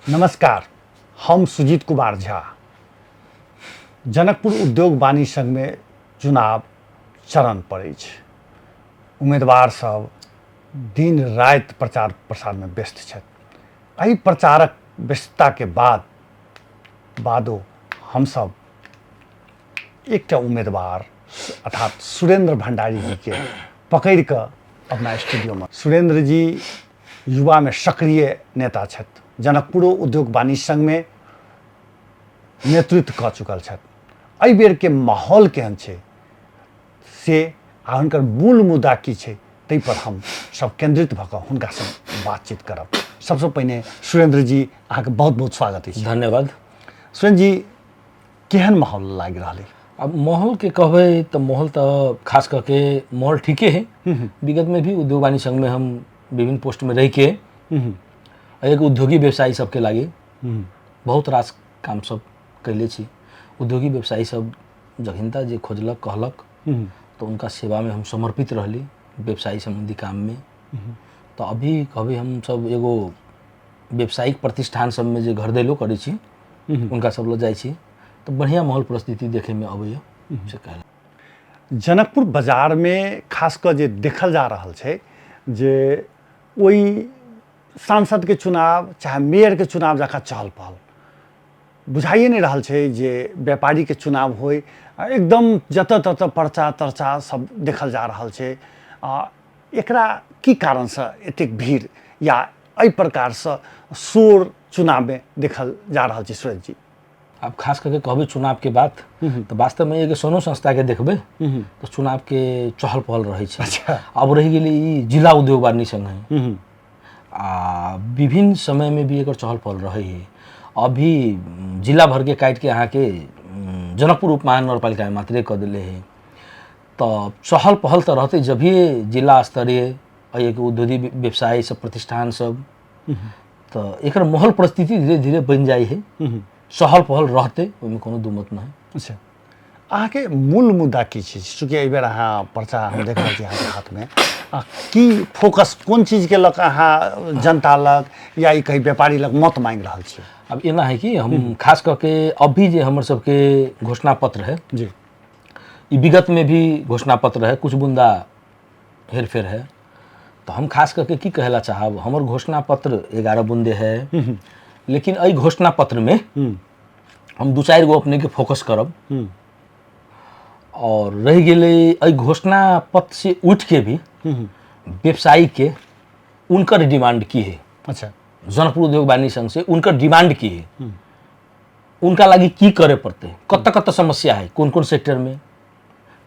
नमस्कार, हम सुजीत कुमार झा। जनकपुर उद्योग वाणिज्य संघ में चुनाव चरण पड़ै छै। उम्मीदवार सब दिन रात प्रचार प्रसार में व्यस्त छथि। एहि प्रचारक व्यस्तता के बादो हम सब एकटा उम्मीदवार अर्थात सुरेंद्र भंडारी जी के पकड़ के अपना स्टूडियो में। सुरेंद्र जी युवा में सक्रिय नेता छथि। जनकपुर उद्योग वाणिज्य संघ में नेतृत्व कर चुकल छथि। एहि बेर के माहौल केहन छै से आ हुनकर मूल मुद्दा की छै ताहि पर हम सब केंद्रित भऽ कऽ हुनका संग बातचीत करब। सबसे पहिने सुरेंद्र जी अहाँके बहुत बहुत स्वागत अछि। धन्यवाद। सुरेंद्र जी, केहन माहौल लागि रहल है? अब माहौल के कहबै तो माहौल तो खास करके माहौल ठीके है। विगत में भी उद्योग वाणिज्य संघ में हम विभिन्न पोस्ट में रह के एक उद्योगी व्यवसायी सबके लागे बहुत रास काम सब कैले छी। उद्योगी व्यवसायी सब जखिनता जे खोजलक कहलक तो उनका सेवा में हम समर्पित रहली व्यवसायी संबंधी काम में। तो अभी कहबै हम सब एगो व्यावसायिक प्रतिष्ठान सब में जे घर दैलो करै छी उनका सब लग जाइ छी तो बढ़िया माहौल परिस्थिति देखे में अबैया से कहला। जनकपुर बाजार में खास कर जे देखल जा रहल छै जे ओई सांसद के चुनाव चाहे मेयर के चुनाव जकाँ चहल पहल बुझाइए नहीं रहल छै जे व्यापारी के चुनाव होय। एकदम जत तत पर्चा तर्चा सब देखल जा रहल छै। एकरा की कारण से एतेक भीड़ या एहि प्रकार से शोर चुनाव में देखल जा रहल छै सुरेश जी? अब खास करके कहबै चुनाव के बात तो वास्तव में एक सोनो संस्था के देखबै तो चुनाव के चहल पहल रहे छै। अच्छा। अब रह गेलै ई जिला उद्योग वाणिज्य संघ है। विभिन्न समय में भी एक चहल पहल रहे है। अभी जिला भर के काट के यहाँ के जनकपुर उप महानगर पालिका में मात्रे कर दिले है। तो चहल पहल तो रहते जब भी जिला स्तरीय एक उद्योगी व्यवसायी सब प्रतिष्ठान सब तो एक माहौल परिस्थिति धीरे धीरे बन जाए है। चहल पहल रहते ओहिमे कोनो दुमत नहीं। अच्छा, अहाँके मूल मुद्दा की छै? चूँकि एहि बेर अहाँ पर्चा हम देख रहल छी अहाँके हाथ में। की फोकस कोन चीज के लग अहाँ जनता लग या ई कहीं व्यापारी लग मत मांग रहल छी? अब एना है कि हम खास करके अभी जे हमर सबके घोषणा पत्र है जी, ई विगत में भी घोषणा पत्र है, कुछ बुंदा हेर फेर है। तो हम खास करके की कहला चाहब, हमर घोषणा पत्र 11 बुंदे है लेकिन एहि घोषणा पत्र में हम 2-4 गो अपने के फोकस करब। और रह गेले एहि घोषणा पत्र से उठ के भी व्यवसायी के उनकर डिमांड की है। अच्छा, जनकपुर उद्योग वाणिज्य संघ से उनकर डिमांड की है, उनका लगी की करे पड़ते, कत कत समस्या है, कौन कौन सेक्टर में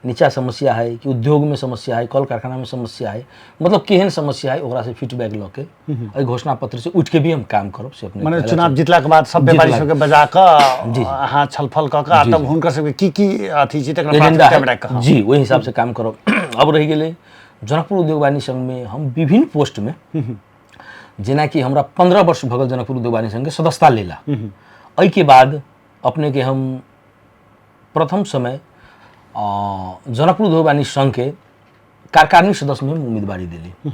नीचा समस्या है कि उद्योग में समस्या है, कल कारखाना में समस्या है, मतलब केहन समस्या है ओकरा से फीडबैक लऽ के एहि घोषणा पत्र से उठ के भी हम काम करब से अपने। माने चुनाव जितला के बाद सब व्यापारी सबके बजा कऽ अहाँ छलफल कऽ कऽ तब हुनकर सबके की अथी छै तकरा प्राथमिकता में जी वही हिसाब से काम करब। अब रह गेले जनकपुर उद्योग वाणिज्य संघ में हम विभिन्न पोस्ट में जेना कि हमरा 15 वर्ष भगल जनकपुर उद्योग वाणिज्य संघ के सदस्यता लेला। एहि के बाद अपने के हम प्रथम समय जनकपुर उद्योग वाणिज्य संघ के कार्यकारिणी सदस्य में उम्मीदवारी दिली।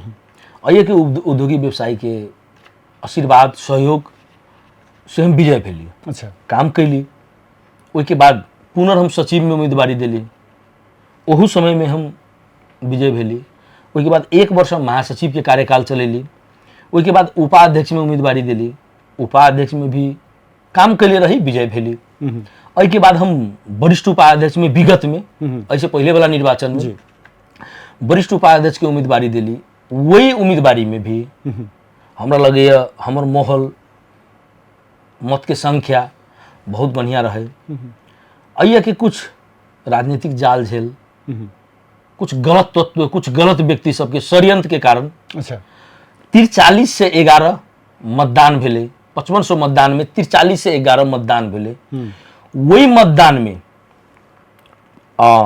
अये के उद्योगी व्यवसायी के आशीर्वाद सहयोग से हम विजय भेली। अच्छा, काम कैली। ओहि के बाद पुनः हम सचिव में उम्मीदवारी दिली, ओहू समय में हम विजय भेली। ओहि के बाद 1 वर्ष हम महासचिव के कार्यकाल चलेली। ओहि के बाद उपाध्यक्ष में उम्मीदवारी दिली, उपाध्यक्ष में भी काम कैले रही, विजय भेली। एहि के बाद हम वरिष्ठ उपाध्यक्ष में विगत में ऐसे पहले वाला निर्वाचन में वरिष्ठ उपाध्यक्ष के उम्मीदवारी दिली। वही उम्मीदवारी में भी हमरा लगे हमर माहौल मत के संख्या बहुत बढ़िया रहे। अइया के कुछ राजनीतिक जाल झेल, कुछ गलत तत्व, कुछ गलत व्यक्ति सबके षड्यंत्र के कारण 43 से 11 मतदान भेले। 5500 मतदान में 43 से 11 मतदान भेले। वही मतदान में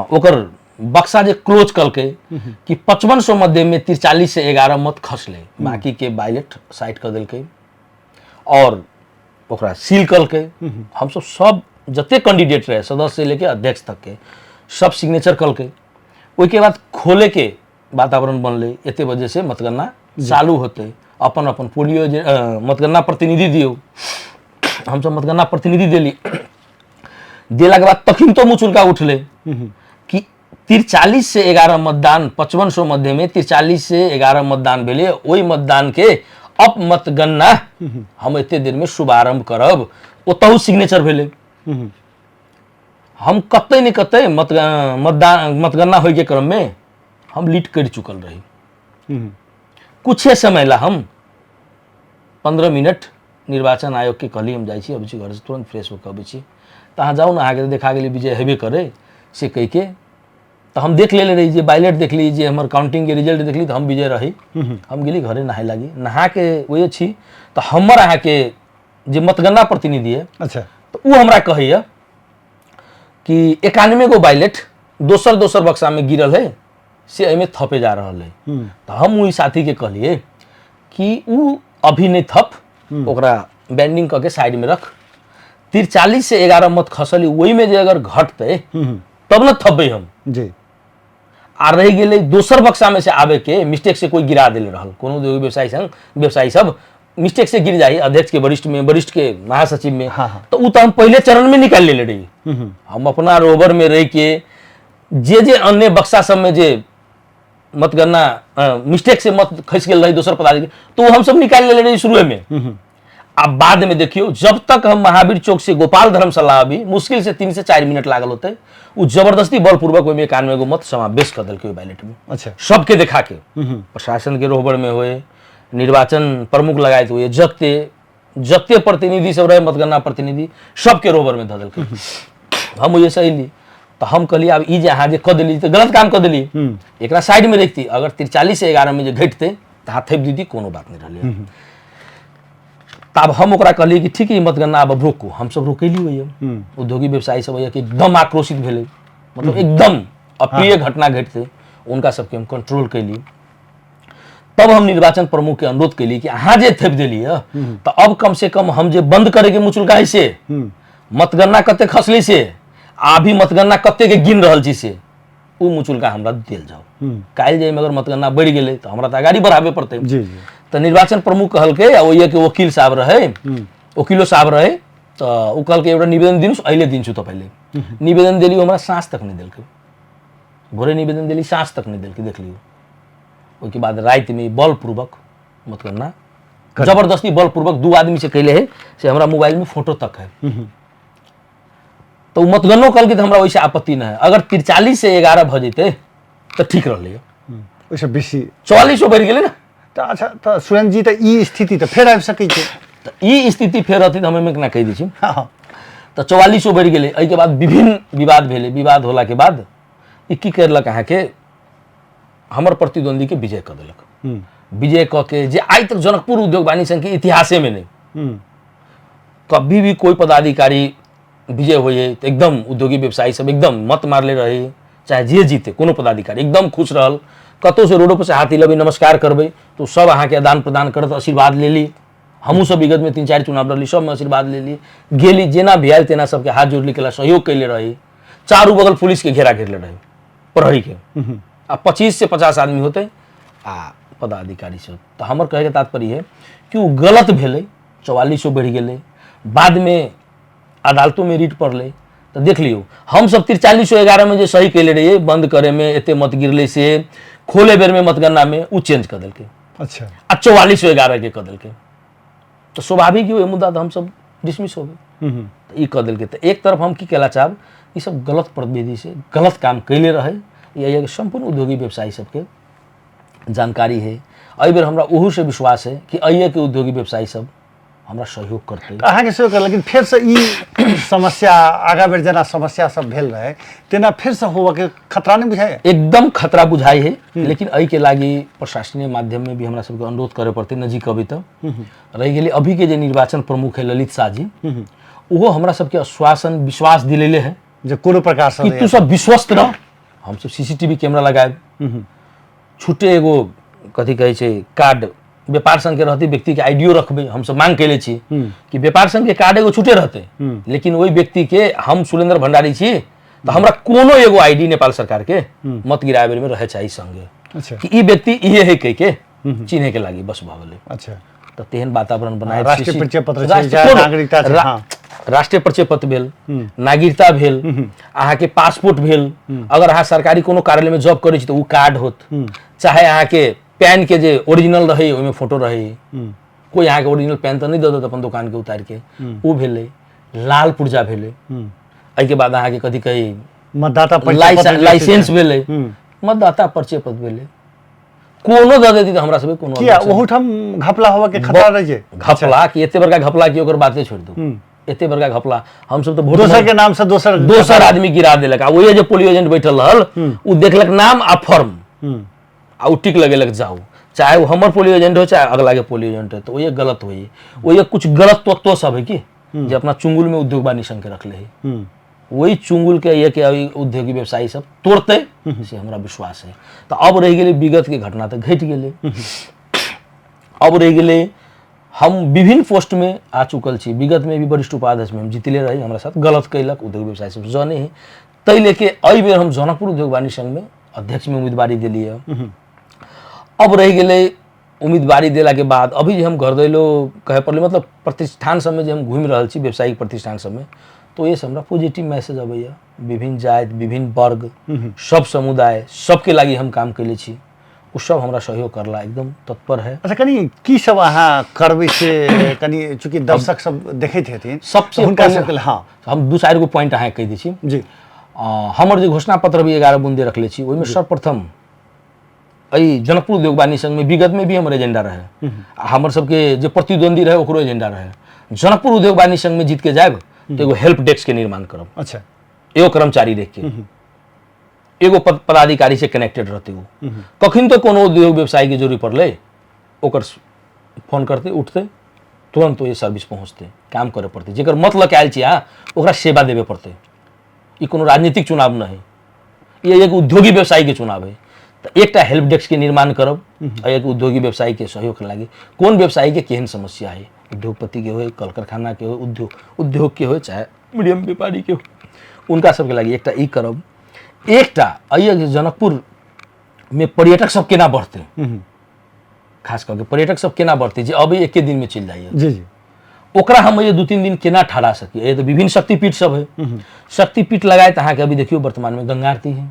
ओकर बक्सा जे क्लोज करके कि 5500 मध्य में 43 से 11 मत खसले, बाकी के बैलेट साइड कर दिल के और ओकरा सील करके हम सब जते कैंडिडेट रहे सदस्य से लेके अध्यक्ष तक के सब सिग्नेचर करके ओहि के बाद खोले के वातावरण बनले। एते वजह से मतगणना चालू होते, अपन अपन पोलियो मतगणना प्रतिनिधि दियो हम सब मतगणना प्रतिनिधि दिली दिला के बाद तखिन तो मुचुल्का उठले कि 43 से 11 मतदान 5500 मध्य में 43 से 11 मतदान भेले ओई मतदान के अब मतगणना हम एते देर में शुभारंभ करब ओतहु सिग्नेचर भेले हम कतै न कतै मतगणना होय के क्रम में हम लीड कर चुकल रही कुछ समय ला हम 15 मिनट निर्वाचन आयोग के कहली हम जाइ छी अब घर से तुरंत फ्रेश होकर अबै छी तहाँ जाऊ ना आगे देखा गेली विजय हेबे करे से कह के तो हम देख ले रही बाइलेट देख ली हमारे काउंटिंग के रिजल्ट देख ली तो हम विजय रही हम गेली घरे नहाए लगी नहा के वही छी तो हमर अहाँ के जे मतगणना प्रतिनिधि है अच्छा तो वो हमरा कहैया कि 91 गो बाइलेट दोसर बक्सा में गिरल है से एमे थपे जा रहा है तो हम वही साथी के कहलिए कि उ अभी नहीं थप ओकरा बैंडिंग करके साइड में रख 43 से 11 मत खसली वही में जे अगर घटते तब न थपे हम जी आ रह गए दोसर बक्सा में से आवे के मिस्टेक से कोई गिरा दिले रहल कोनो व्यवसायी सब मिस्टेक से गिर जाए अध्यक्ष के वरिष्ठ के महासचिव में तो उ तो हम पहले चरण में निकाल ले रही हम अपना रोवर में रह के जे अन्य बक्सा सब में जे मतगणना मिस्टेक से मत खस गए रही दोसर पदाधिकारी तो हम सब निकाल ले रही शुरू में अब बाद में देखियो जब तक हम महावीर चौक से गोपाल धर्मशाला अभी मुश्किल से 3 से 4 मिनट लागल होते वो जबरदस्ती बलपूर्वक 91 गो मत समावेश कर दिल बैलेट में अच्छा सबके देखा के प्रशासन के रोहबर में हुए निर्वाचन प्रमुख लगाए हुए जत्ते प्रतिनिधि सब रहे मतगणना प्रतिनिधि सबके रोहबर में धल हम ये सही ली तो हम कहली अब ई जे अहाँ जे कह दिली तो गलत काम कर दिली एक साइड में रखती अगर 43 से 11 में जो घटते तो हाथ थप दीदी कोनो बात नहीं रही तब हम ओकरा कहली कि ठीक है मतगणना अब रोकू हम सब रोकेली हुई उद्योगी व्यवसायी सब कि एकदम आक्रोशित भेले मतलब एकदम अप्रिय घटना घटते उनका सबके हम कंट्रोल कैली तब हम निर्वाचन प्रमुख के अनुरोध कैली कि अहाँ जे थप दिली तो अब कम से कम हम जे बंद करे के मुचुल्का है से मतगणना कते खसली से अभी मतगणना कते के गिन रहल छी से उ मुचुल्का हमरा देल जाओ काल जे अगर मतगणना बढ़ गेले तो हमरा तो आगाड़ी बढ़ावे पड़ते जी जी तो निर्वाचन प्रमुख कहलके ओये के वकील साहब रहे वकीलो साहब रहे तो उ कहलके एउटा निवेदन दिनुस अहिले दिन्छु तपाईले निवेदन देली हमरा सांस तक नहीं देलके भोरे निवेदन देली सांस तक नहीं देलके देख लियो उसके बाद रात में बलपूर्वक मतगणना जबरदस्ती बलपूर्वक 2 आदमी से कैले है से हमरा मोबाइल में फोटो तक है तो मतगणनो कहलके तो हमरा वैसे आपत्ति नहीं है अगर 43 से 11 भ जेते तो ठीक रहले वैसे बेसी 44 बढ़ गेले ना तो अच्छा तो स्वयं जी तो ई स्थिति तो फिर आबि सकै छै तो ई स्थिति फेर रहती तो हमें ना कह दी छी हाँ तो 44 बढ़ गेले एहि के बाद विभिन्न विवाद भेले विवाद होला के बाद ई की करलक अहाँ के हमर प्रतिद्वंदी के विजय कर देलक विजय क के जे आज तक जनकपुर उद्योग वाणिज्य संघ के इतिहासे में नहीं कभी भी कोई पदाधिकारी विजय होइए तो एकदम उद्योगी व्यवसायी सब एकदम मत मारले रहे चाहे जे जीते कोनो पदाधिकारी एकदम खुश रहल कतौ से रोडों पर से हाथ हिलबे नमस्कार करबे तो सब अहाँ के आदान प्रदान करत आशीर्वाद ले ली हमू सब विगत में 3-4 चुनाव लड़ली सब में आशीर्वाद ले ली गेली जेना भी आयल तेना सबके हाथ जोड़ली केला सहयोग कैले रही चारू बगल पुलिस के घेरा घेरले रहे प्रहरी के आ 25 से 50 आदमी होते आ पदाधिकारी सब तो हमर कहे के तात्पर्य है कि वो गलत भेले 44 बढ़ गेले बाद में अदालतों में रिट पड़ले तो देख लियो हम सब 43-11 में जो सही कैले रहिए बंद करे में एते मत गिरले से खोले बेर में मतगणना में वो चेंज कर दिलके अच्छा आ 44-11 के कर दिलके तो स्वाभाविक ही मुद्दा तो हम सब डिसमिस हो गए तो ये कर दिलके तो एक तरफ हम की कहला चाहब ये सब गलत प्रतिनिधि से गलत काम कैले रहे ये संपूर्ण उद्योगी व्यवसायी सबके जानकारी है एहि बेर हमरा ओहू से विश्वास है कि अइए के उद्योगी व्यवसायी सब हमरा सहयोग करते अहाँ के सहयोग कर लेकिन फिर से ई समस्या आगा बेर जना समस्या सब भेल रहे तेना फिर से होवे के खतरा नहीं बुझाए एकदम खतरा बुझाई है लेकिन एहि के लागी प्रशासनिक माध्यम में भी हमरा सबके अनुरोध करे पड़ते नजीक अभी तक रह गेली अभी के जे निर्वाचन प्रमुख है ललित शाह जी वो हमरा सबके आश्वासन विश्वास दिलेले है जो कोनो प्रकार से कि तू सब विश्वस्त रह हम सब सीसीटीवी कैमरा लगाए छुट्टे एगो कथी कहे छै कार्ड व्यापार संघ के रहते व्यक्ति के आईडियो रखबे हम सब मांग कैले छी कि व्यापार संघ के कार्ड एगो छूटे रहते लेकिन वही व्यक्ति के हम सुरेंद्र भंडारी छी तो हमरा कोनो एगो आईडी नेपाल सरकार के मत गिरावे में रहे चाहिए संगे अच्छा कि ई व्यक्ति इहे है कह के चिन्हे के लागी बस भ गेलै अच्छा तो तेहन वातावरण बनाए राष्ट्रीय परिचय पत्र छै, राष्ट्रीय- या कोनो- नागरिकता छै, रा- हाँ। राष्ट्रीय परिचय पत्र भेल, नागरिकता भेल, अहाँ के पासपोर्ट भेल, अगर अहाँ सरकारी कोनो कार्यालय में जॉब करै छी तो उ कार्ड होत, चाहे अहाँ के पैन के जे ओरिजिनल रहे ओहिमे फोटो रहे, कोई अहाँ के ओरिजिनल पैन तो नहीं दे देत अपन दुकान के उतार के, उ भेलै, लाल पुर्जा भेलै, एहि के बाद अहाँ के कथी कही मतदाता परिचय पत्र जे छै, लाइसेंस भेलै, मतदाता परिचय पत्र भेलै, कोनो दऽ देती तऽ हमरा सबके कोनो किया ओहूठाम घपला होबा के खतरा रहे छै? घपला कि एते बड़का घपला की ओकर बाते छोड़ दू, एते बड़का घपला हम सब तो दोसर के नाम से दोसर आदमी गिरा देलक, आ वही जे पोलियो एजेंट बैठल रहल उ देखलक नाम आ फॉर्म आ उ टिक लगेलक जाओ, चाहे वो हमर पोलियो एजेंट हो चाहे अगला के पोलियो एजेंट हो, तो ये गलत होई, वो ये कुछ गलत तत्व सब है कि जे अपना चुंगुल में उद्योग वाणी संघ के रखले है, वही चुंगुल के ये के उद्योगी व्यवसायी सब तोड़ते से हमरा विश्वास है। तो अब रह गेले विगत के घटना तो घट गेले, अब रह गेले हम विभिन्न पोस्ट में आ चुकल छी, विगत में भी वरिष्ठ उपाध्यक्ष में हम जीतले रही, हमारा साथ गलत कैलक उद्योग व्यवसायी सब जाने है, तै लेके एहि बेर हम जनकपुर उद्योग वाणी संघ में अध्यक्ष में उम्मीदवारी दिलिए। अब रह गेले उम्मीदवारी देला के बाद अभी जे हम घर दैलो कहे पड़ले, मतलब प्रतिष्ठान सब में जे हम घूमि रहल छी व्यावसायिक प्रतिष्ठान सब में, तो ये से हमरा पॉजिटिव मैसेज अबैया, विभिन्न जाति विभिन्न वर्ग सब समुदाय सबके लागी हम काम कैले छी, उ सब हमरा सहयोग करला एकदम तत्पर है। अच्छा कनी की सब अहाँ करबै से कनी, चूंकि दर्शक सब देखैत हेथिन सबसे हुनका पहले सबके, हाँ हम दू चारि गो पॉइंट अहाँ कहि दै छी। जी, हमर जे घोषणा पत्र भी 11 बुंदे रखले छी, ओहिमे सर्वप्रथम एहि जनकपुर उद्योग वाणी संघ में विगत में भी हमर एजेंडा रहे, हमर सबके जे प्रतिद्वंदी रहे ओकरो एजेंडा रहे, जनकपुर उद्योग वाणी संघ में जीत के जाएब तो एगो हेल्प डेस्क के निर्माण करब, अच्छा एगो कर्मचारी रख के, एगो पदाधिकारी से कनेक्टेड रहते हो, कखन तो कोनो उद्योग व्यवसाय के जरूरी पड़ले ओकर फोन करते उठते तुरंत ये सर्विस पहुँचते, काम करे पड़ते, जेकर मत लके आयल छी अहाँ ओकरा सेवा देवे पड़ते, ये कोनो राजनीतिक चुनाव न है, ये एक उद्योगी व्यवसायी के चुनाव है। तो एक हेल्प डेस्क के निर्माण करब, एक उद्योगी व्यवसायी के सहयोग के लागे, कौन व्यवसायी के केहन समस्या है, उद्योगपति के हो, कल कारखाना के हो, उद्योग के हो, चाहे मीडियम व्यापारी के हो, उनका सबके लागे एकटा ई करब। एकटा जनकपुर में पर्यटक सब केना बढ़ते, खास करके पर्यटक सब केना बढ़ते जे अभी एक दिन में चल जाइए, जी जी, ओकरा हम ये 2-3 दिन केना ठहरा सकिए। ये तो विभिन्न शक्तिपीठ सब है, शक्तिपीठ लगाए तो अहाँ के अभी देखियो वर्तमान में गंगा आरती है,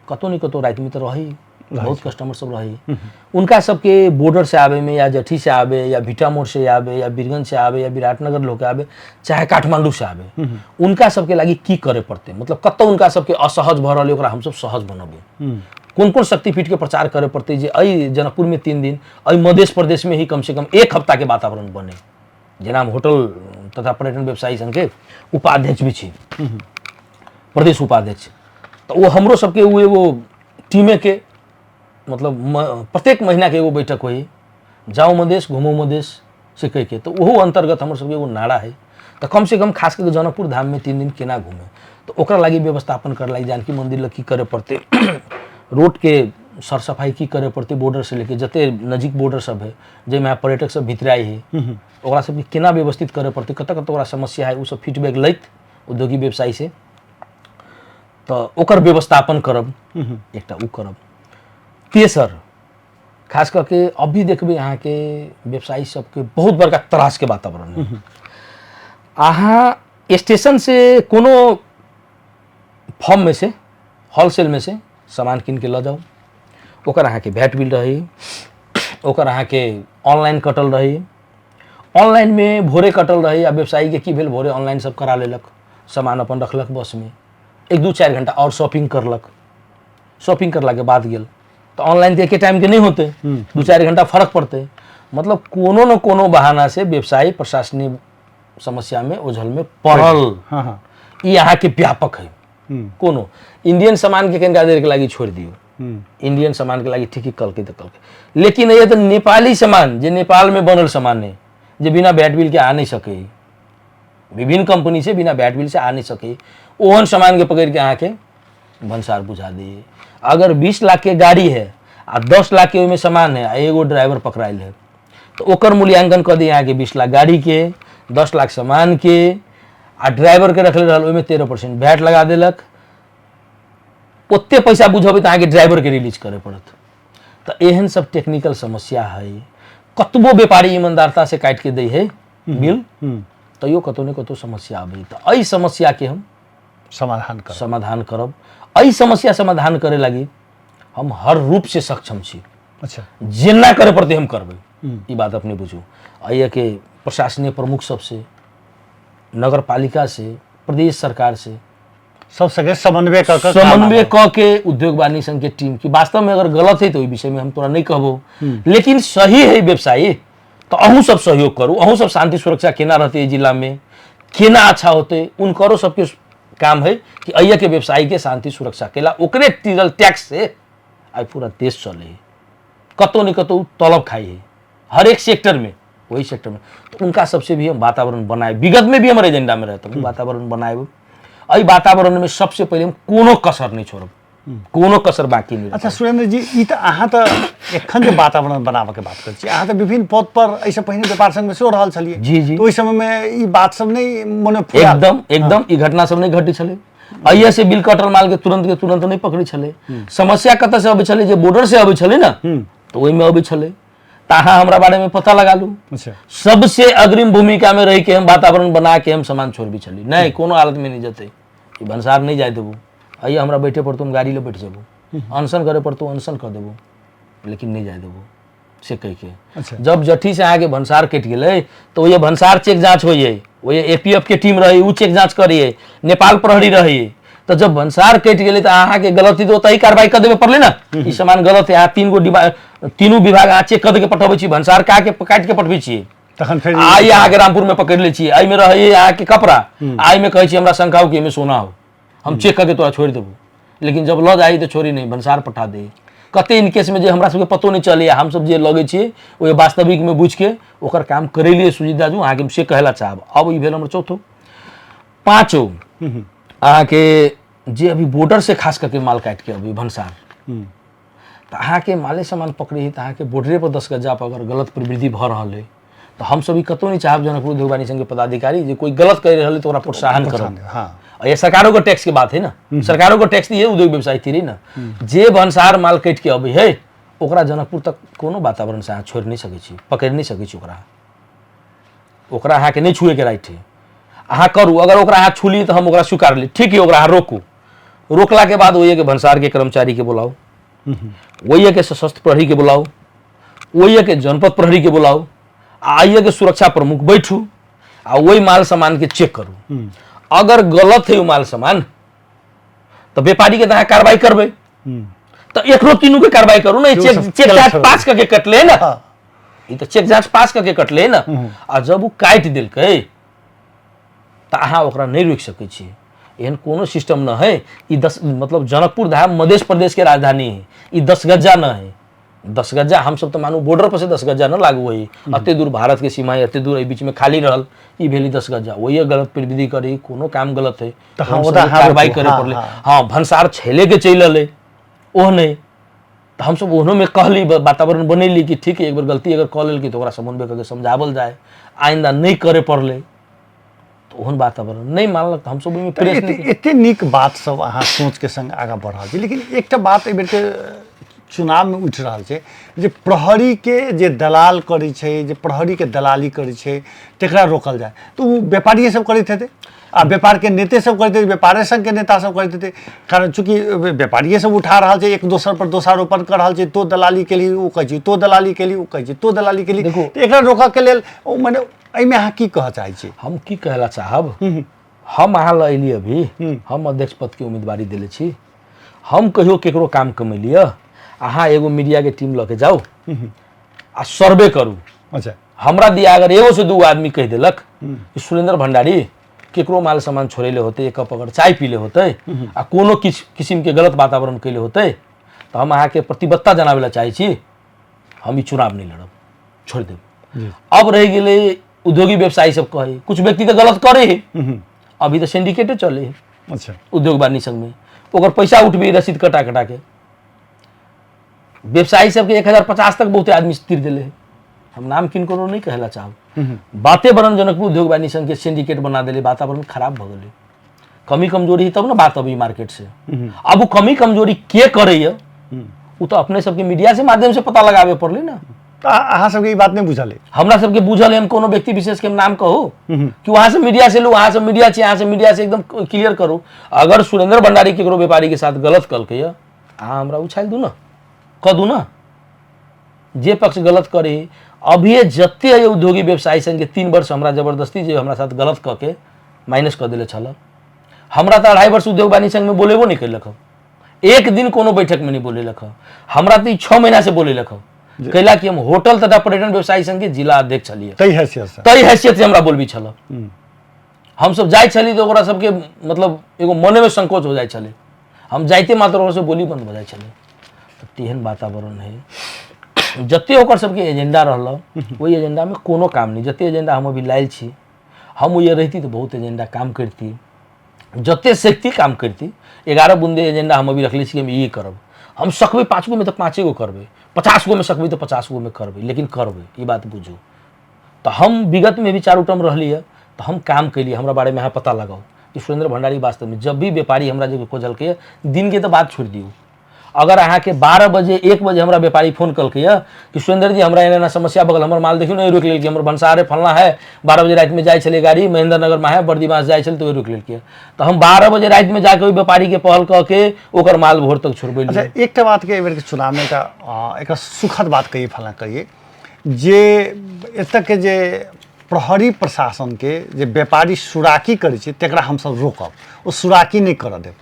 कतो नहीं कतो रात में तो रही, बहुत कस्टमर सब रही, उनका सबके बॉर्डर से आवे में, या जठी से आवे, या भीटा मोड़ से आवे, या बीरगंज से आवे, या विराटनगर लोग आवे, चाहे काठमांडू से आवे, उनका सबके लागी की करे पड़ते, मतलब कतो उनका सबके असहज भ रहल ओकरा हम सब सहज बनबे, कौन कौन शक्तिपीठ के प्रचार करे पड़ते जे अई जनकपुर में 3 दिन, अई मध्य प्रदेश में ही कम से कम 1 हफ्ता के वातावरण बने। जेना हम होटल तथा पर्यटन व्यवसायी संघ के उपाध्यक्ष भी छी, प्रदेश उपाध्यक्ष, तो वो हमरो सबके वो एगो टीमे के, मतलब प्रत्येक महीना के एगो बैठक होई, जाओ मधेश घूमो मधेश से कह के, तो वह अंतर्गत हमर सबके एगो नारा है, तो कम से कम खास करके जनकपुर धाम में 3 दिन केना घूमे, तो ओकरा लागी व्यवस्थापन कर लागी जानकी मंदिर लग की करे पड़ते, रोड के सर सफाई की करे पड़ते, बॉर्डर से लेके जते नजीक बॉर्डर सब है जैमे पर्यटक सब भितराई है, ओकरा सबके केना व्यवस्थित करे पड़ते, कत कत ओकरा समस्या है, उ सब फीडबैक लैत उद्योगी व्यवसायी से, तो ओकर व्यवस्थापन करब, एकटा उ करब। तेसर खास करके अभी देखबे अहाँ के व्यवसायी सबके बहुत बड़का त्रास के वातावरण है, अहाँ स्टेशन से कोनो फॉर्म में से होलसेल में से सामान किन के ल जाओ, ओकर अहाँ के वैट बिल रही, ओकर अहाँ के ऑनलाइन कटल रही, ऑनलाइन में भोरे कटल रही, आ व्यवसायी के की भेल भोरे ऑनलाइन सब करा लेलक, सामान अपन रखलक बस में, 1-2-4 घंटा और शॉपिंग करलक, शॉपिंग करला के बाद गेल, तो ऑनलाइन के टाइम के नहीं होते, 2-4 घंटा फर्क पड़ते, मतलब कोनो न कोनो बहाना से व्यवसायी प्रशासनिक समस्या में ओझल में पड़ल। हाँ, ये यहाँ के व्यापक है, कोनो इंडियन सामान के कनिका देर के लागी छोड़ दियो, इंडियन सामान के लागी ठीक ही कल के, लेकिन ये तो नेपाली सामान जे नेपाल में बनल सामान है, जे बिना वैट बिल के आ नहीं सके, विभिन्न कंपनी से बिना वैट बिल से आ नहीं सके, ओहन सामान के पकड़ के अहाँ के भंसार बुझा दिए। अगर 20 लाख के गाड़ी है आ 10 लाख के में सामान है, एगो ड्राइवर पकड़ाइल है, तो ओकर मूल्यांकन कर दिए यहाँ के 20 लाख गाड़ी के, 10 लाख सामान के, आ ड्राइवर के रखले रहल ओहिमे 13% वैट लगा देलक, ओते पैसा बुझेबे तो अहाँ के ड्राइवर के रिलीज करे पड़त। तो एहन सब टेक्निकल समस्या है, कतबो व्यापारी ईमानदारता से काट के दै है बिल तैयो कतौ ने कतौ समस्या आबे तो एहि समस्या के हम समाधान करब एहि समस्या समाधान करे लगी हम हर रूप से सक्षम छी। अच्छा जेना करे पड़ते हम करबै ई बात अपने बुझू। आइए के प्रशासनीय प्रमुख सबसे नगर पालिका से प्रदेश सरकार से सब सके समन्वय क के उद्योग वाणिज्य संघ के टीम की वास्तव में अगर गलत है तो विषय में हम तोरा नहीं कहबो लेकिन सही है व्यवसायी तो अहू सब सहयोग करू अहू सब शांति सुरक्षा केना रहते जिला में केना अच्छा होते उनकरो सबके काम है कि अइया के व्यवसायी के शांति सुरक्षा केला ओकरे टीजल टैक्स से आई पूरा देश चले कतौ न कतौ तलब खाई है हर एक सेक्टर में वही सेक्टर में तो उनका सबसे भी हम वातावरण बनाए विगत में भी हमारे एजेंडा में रहता है वातावरण बनाए अई वातावरण में सबसे पहले हम कोनो कसर नहीं छोड़ब कोनो कसर बाकी नहीं। अच्छा सुरेंद्र जी ई तो अहाँ तो एखन के वातावरण बनाबे के बात कर छी अहाँ तो विभिन्न पद पर ऐसे पहिने व्यापार संघ में सेहो रहल छलिए जी जी तो ओइ समय में ई बात सब नहीं मने एकदम ई घटना सब नहीं घटी छले अइया से बिल कटल माल के तुरंत नहीं पकड़ी छले समस्या कत से अबै छले जे बॉर्डर से अबै छले ना तो ओइ में अबै छले ताहा हमरा बारे में पता लगा लू सबसे अग्रिम भूमिका में रह के हम वातावरण बना के हम सामान छोड़ भी चली नहीं कोनो हालत में नहीं जते भंसार नहीं जाए देबू आइए हमरा बैठे पड़तो हम गाड़ी ले बैठ जेबू अनशन करे पड़तो अनशन कर देबू लेकिन नहीं जाए देबू से कह के जब जठी से आगे भंसार कट गए तो ये भंसार चेक जांच होइए वो ये एपीएफ के टीम रही उ चेक जांच करिए नेपाल प्रहरी रही तो जब भंसार कट गए तो अहाँ के गलती तो तही कार्रवाई कर देवे पड़ले ना ई सामान गलत है अहाँ तीनों विभाग अहाँ चेक कर के पठबै छी भंसार काट के पठबै छी तखन फिर आई अहाँ के रामपुर में पकड़ ले छी आई में रही अहाँ के कपड़ा आई में कहै छी हमरा शंका हो कि एमे सोना हो हम चेक करके तोरा छोड़ देबू लेकिन जब लऽ जाई तो छोड़ी नहीं भंसार पठा दे कते इन केस में जे हमरा सबके पतो नहीं चले हम सब जे लगे छिए ओ वास्तविक में बुझ के ओकर काम करे लिए सुजीत दाजू अहाँ के से कहला चाहब। अब ई भेल हमर चौथो पांचो अहाँ के जे अभी बॉर्डर से खास करके माल काट के अभी भंसार तो अहाँ के माले सामान पकड़े ही तो अहाँ के बॉर्डरे पर 10 गजा पर अगर गलत प्रवृत्ति भ रहा है तो हम सभी कतौ नहीं चाहब जनकपुर उद्योग वाणिज्य संघ के पदाधिकारी जे कोई गलत कर रहे तो ओकरा प्रोत्साहन करब। हाँ ये सरकारों को टैक्स की बात है ना सरकारों को टैक्स दिए उद्योग व्यवसाय थी ना जे भंसार माल कट के अभी है ओकरा जनकपुर तक कोनो वातावरण से अहाँ छोड़ नहीं सकै छी पकड़ नहीं सकै छी ओकरा अहाँ के नहीं छुए के राइट है अहाँ करू अगर ओकरा अहाँ छुली तो हम ओकरा स्वीकार ली ठीक है ओकरा अहाँ रोकू रोकला के बाद वही के भंसार के कर्मचारी के बुलाओ वही के सशस्त्र प्रहरी के बुलाओ वही के जनपद प्रहरी के बुलाओ आइए के सुरक्षा प्रमुख बैठू आ वही माल सामान के चेक करू अगर गलत है वो माल सामान तो व्यापारी के तहाँ कार्रवाई करबे तो एकरो तीनों के कार्रवाई करू ना चेक जांच पास करके कटले ना ये तो चेक जांच पास करके कटले ना आ जब वो काट दिलकै तो अहाँ ओकरा नहीं रोक सकै छी एहन कोनो सिस्टम न है ई 10 मतलब जनकपुर धाम मध्य प्रदेश के राजधानी है ई 10 गजा न है 10 गजा हम सब तो मानू बॉर्डर पर से 10 गजा न लागू है अते दूर भारत के सीमा है अते दूर बीच में खाली रहल ई भेली 10 गजा वही गलत प्रविधि करी कोनो काम गलत है तो हम कार्रवाई करे पड़ले। हाँ भंसार छेले के चल अले ओह नहीं तो हम सब ओहनो में कहली वातावरण बनेली कि ठीक है एक बार गलती अगर कह लेल की तो ओकरा समन्वय करके समझावल जाए आइंदा नहीं करे पड़ले तो ओहन वातावरण नहीं मानलक हम सब में प्रेस एते नीक बात सब अहाँ सोच के संग आगा बढ़ रहल छी लेकिन एकटा बात एबेर के चुनाव में उठ रहा है जे प्रहरी के जे दलाल करै छै जे प्रहरी के दलाली करै छै तेकरा रोकल जाए तो वो व्यापारी सब करैत हेतै आ व्यापार के नेते सब करते व्यापारी संघ के नेता सब करते थे कारण चूंकि व्यापारी सब उठा रहा है एक दोसर पर दोषारोपण कर रहा है तो दलाली के लिए वो कहे तो दलाली के लिए वो कहे तो दलाली के लिए तो एकरा रोका के लेल माने एमे अहाँ की कह चाहै छी हम की कहला चाहब हम अहाँ लैली अभी हम अध्यक्ष पद के उम्मीदवारी देले छी हम कहियो केकरो काम कमेलिए अहाँ एगो मीडिया के टीम लके जाओ आ सर्वे करू। अच्छा हमरा दिया अगर एगो से दू आदमी कह देलक कि सुरेंद्र भंडारी केकरो माल सामान छोड़ेले होते एक कप अगर चाय पीले होते आ कोनो किस्म के गलत वातावरण कैले होते तो हम अहाँ के प्रतिबद्धता जनावे ला चाहे छी हम ई चुनाव नहीं लड़ब छोड़ देब। अब रह गेले उद्योगी व्यवसायी सब कहे कुछ व्यक्ति तो गलत करे है अभी तो सिंडिकेटे चले है। अच्छा उद्योग वाणिज्य संघ में ओकर पैसा उठबे रसीद कटा के व्यवसायी सबके 1050 तक बहुत आदमी तीर दिले है हम नाम किनको नहीं कहला चाहब बातें बरन जनकपुर उद्योग वाणिज्य संघ के सिंडिकेट बना दिले वातावरण खराब भ गए कमी कमजोरी है तब ना बात अभी मार्केट से अब वो कमी कमजोरी के करे वो तो अपने सबके मीडिया से माध्यम से पता लगावे पड़ले ना तो अहाँ सबके ई बात नहीं बुझल है? हमरा सबके बुझल है, हम कोनो व्यक्ति विशेष के हम नाम कहू कि वहां से मीडिया से लो, वहां से मीडिया से, यहाँ से मीडिया से एकदम क्लियर करू। अगर सुरेंद्र भंडारी केकरो व्यापारी के साथ गलत कलकै अहाँ हमरा उछाल दू ना, कह दू ना। जे पक्ष गलत करे अभी जते है उद्योगी व्यवसायी संघ के 3 वर्ष हमरा जबरदस्ती जे हमरा साथ गलत कह के माइनस कर दिले छल। हमरा तो 2.5 वर्ष उद्योग वाणिज्य संघ में बोलेबो नहीं कैलक, एक दिन कोनो बैठक में नहीं बोले लख। हमरा तो 6 महीना से बोले लख, कैला कि हम होटल तथा पर्यटन व्यवसायी संघ के जिला अध्यक्ष छलिए। तई हैसियत से हमरा बोलबी छल। हम सब जाय छली तो ओकरा सबके मतलब एगो मने में संकोच हो जाय छले, हम जाइते मात्र ओकरा से बोली बंद हो जाय छले। तो तेहन वातावरण है, जते ओकर सबके एजेंडा रहल वही एजेंडा में कोनो काम नहीं। जते एजेंडा हम अभी लायल छी, हम वो ये रहती तो बहुत एजेंडा काम करती, जते शक्ति काम करती। 11 बुंदे एजेंडा हम अभी रखले छी कि हम ये करब, हम सकबै 5 गो में तो 5 गो करबै, 50 गो में सकबै तो 50 गो में करबै, लेकिन करबै, ये बात बुझू। तो हम विगत में भी 4 टर्म रहली है, तो हम काम कैलिए। हमरा बारे में यहाँ पता लगाओ कि सुरेंद्र भंडारी वास्तव में जब भी व्यापारी हमरा जो खोजलकै दिन के तो बात छोड़ दियो, अगर अहाँ के 12 बजे 1 बजे हमरा व्यापारी फोन कलकै कि सुरेंद्र जी हमरा एना समस्या बगल हमर माल देखियो नहीं रोक लेलकै, हमर भंसारे फलना है, 12 बजे रात में जाय छले गाड़ी महेंद्र नगर में है, बर्दीवास जाय छले तो रोक लेलकै। तो हम 12 बजे रात में जाके व्यापारी के पहल कह के ओकर माल भोर तक छोड़बै। अच्छा, एक बात के एबर के चुनाव में एक सुखद बात कही फला कहिए जे एतक के जे प्रहरी प्रशासन के जे व्यापारी सुराकी करे छै तेकरा हम सब रोकब, ओ सुराकी नहीं कर देब।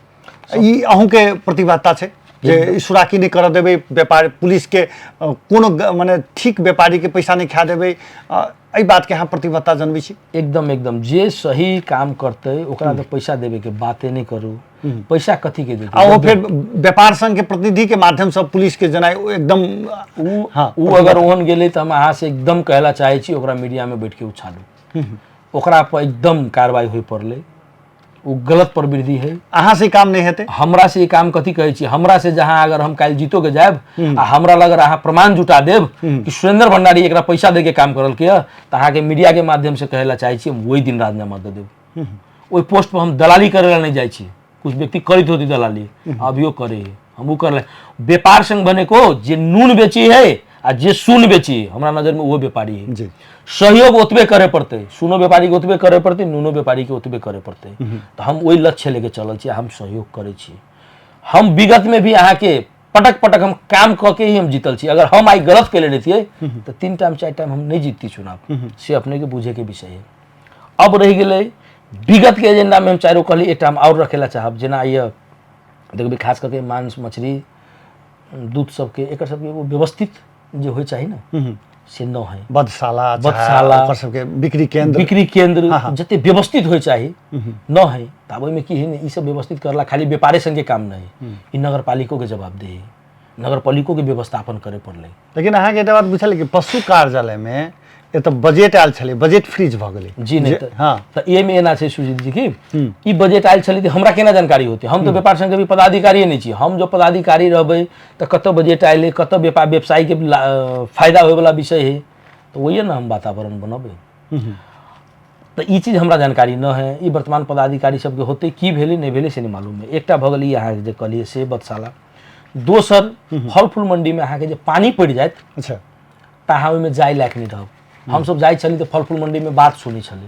ई अहूँ के प्रतिबद्धता छै जे सुराकी नहीं कर देबै, व्यापारी पुलिस के कोनो माने ठीक व्यापारी के पैसा नहीं खा देबै, एहि बात के यहाँ प्रतिबद्धता जनबै छी? एकदम एकदम, जे सही काम करते ओकरा तो पैसा देवे के बातें नहीं करू। पैसा कथी के देते? वो फिर व्यापार संघ के प्रतिनिधि के माध्यम से पुलिस के जना एकदम उ अगर ओहन गेले तो हम अहाँ से एकदम कहला चाहे छी ओकरा मीडिया में बैठ के उछालू, ओकरा पर एकदम कार्रवाई होई पड़ले। वो गलत प्रवृत्ति है, अहाँ से काम नहीं हेते, हमरा से काम कथी कहे छी? हमरा से जहाँ अगर हम काल जीतो के जाब आ हमरा लगर अहाँ प्रमाण जुटा देब कि सुरेंद्र भंडारी एकरा पैसा दे के काम करल के तो अहाँ के मीडिया के माध्यम से कहला चाहे छी हम वही दिन राजीनामा दे देब। ओई पोस्ट पर हम दलाली करे नहीं जाय छी, कुछ व्यक्ति करित होती दलाली, अभियो करे हम कर ले। व्यापार संघ बने को जे नून बेची है आ जे सुन बेची हमरा नजर में वो व्यापारी है जी। सहयोग ओतबे करे पड़ते, सुनो व्यापारी के ओतबे करे पड़ते, नूनो व्यापारी के ओतबे करे पड़ते। तो हम वही लक्ष्य लेके चलल छी, हम सहयोग करे छी। हम विगत में भी अहाँ के पटक पटक हम काम क के ही हम जीतल छी। अगर हम आई गलत कैले रहिए तो 3 टाइम 4 टाइम हम नहीं जीतती चुनाव, से अपने के बुझे के विषय है। अब रह गए विगत के एजेंडा में हम चारों कहली एक टाइम और रखेला चाहब, जेना ये देखबे खास करके मांस मछली दूध सबके एक सबके वो व्यवस्थित जो हो चाहिए ना से न है। बदशाला बदशाला सबके बिक्री केंद्र जते व्यवस्थित हो चाहिए न है। तब में की है ये सब व्यवस्थित करला खाली व्यापारी संघ के काम नहीं, ई नगर पालिका के जवाबदेही, नगर पालिका के व्यवस्थापन करे पड़ले। लेकिन अहाँ के बात बुझल कि पशु कार्यालय में ये तो बजट आयल छले, बजट फ्रीज भ गेलै जी नहीं तो हाँ तो ये में एना छै सुजीत जी की ई बजट आयल छले तो हमरा केना जानकारी होते? हम तो व्यापार संघ के भी पदाधिकारी नहीं छी। हम जो पदाधिकारी रहबै तो कत बजट आयल, कत व्यापार व्यवसायी के फायदा होय वाला विषय है, तो वही ना हम वातावरण बनबै। तो ई चीज हमरा जानकारी न है। ई वर्तमान पदाधिकारी सबके होते की भेलै नहीं भेलै से नहीं मालूम है। एकटा भ गेलै अहाँ जे कहलिए से बदशाला, दोसर फल फूल मंडी में अहाँ के जे पानी पड़ जाए अच्छा तो अहाँ ओहिमे जाय लायक नहीं रहब। हम सब जाय छली तो फल फूल मंडी में बात सुनी छली